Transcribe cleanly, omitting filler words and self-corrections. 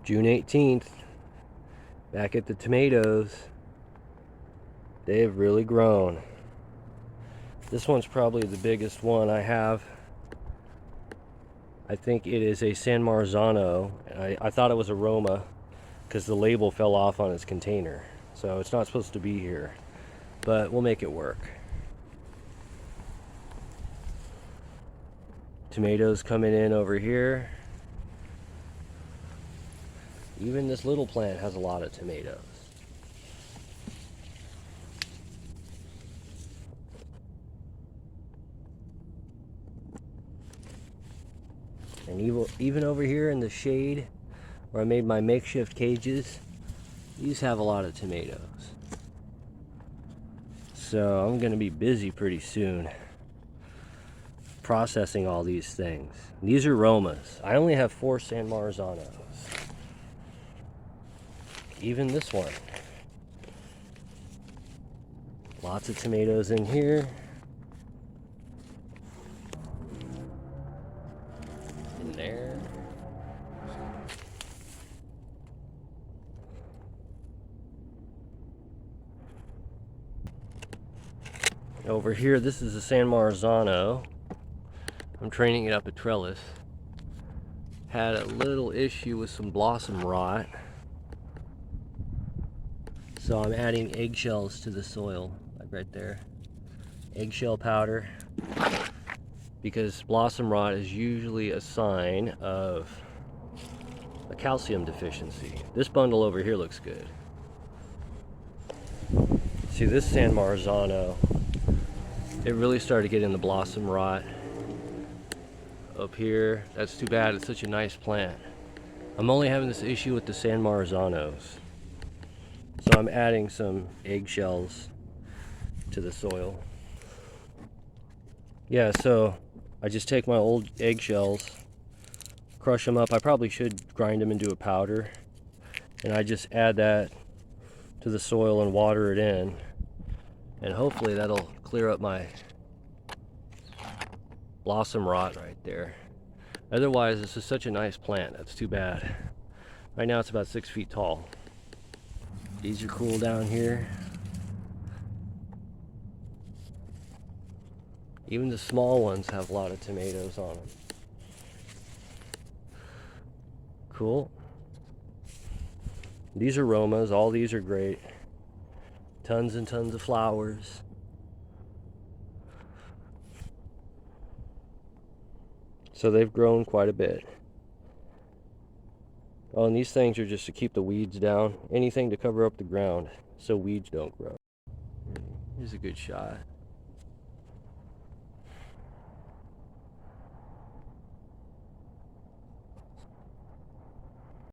June 18th, back at the tomatoes. They have really grown. This one's probably the biggest one I have. I think it is a San Marizano. I thought it was a Roma because the label fell off on its container. So it's not supposed to be here, but we'll make it work. Tomatoes coming in over here. Even this little plant has a lot of tomatoes. And even over here in the shade where I made my makeshift cages, these have a lot of tomatoes. So I'm going to be busy pretty soon processing all these things. These are Romas. I only have 4 San Marizanos. Even this one. Lots of tomatoes in here. In there. Over here, this is a San Marizano. I'm training it up a trellis. Had a little issue with some blossom rot. So I'm adding eggshells to the soil, like right there. Eggshell powder. Because blossom rot is usually a sign of a calcium deficiency. This bundle over here looks good. See, this San Marizano, it really started getting the blossom rot up here. That's too bad, it's such a nice plant. I'm only having this issue with the San Marizanos. So I'm adding some eggshells to the soil. Yeah, so I just take my old eggshells, crush them up. I probably should grind them into a powder. And I just add that to the soil and water it in. And hopefully that'll clear up my blossom rot right there. Otherwise, this is such a nice plant. That's too bad. Right now it's about 6 feet tall. These are cool down here. Even the small ones have a lot of tomatoes on them. Cool. These are Romas. All these are great. Tons and tons of flowers. So they've grown quite a bit. Oh, and these things are just to keep the weeds down. Anything to cover up the ground so weeds don't grow. Here's a good shot.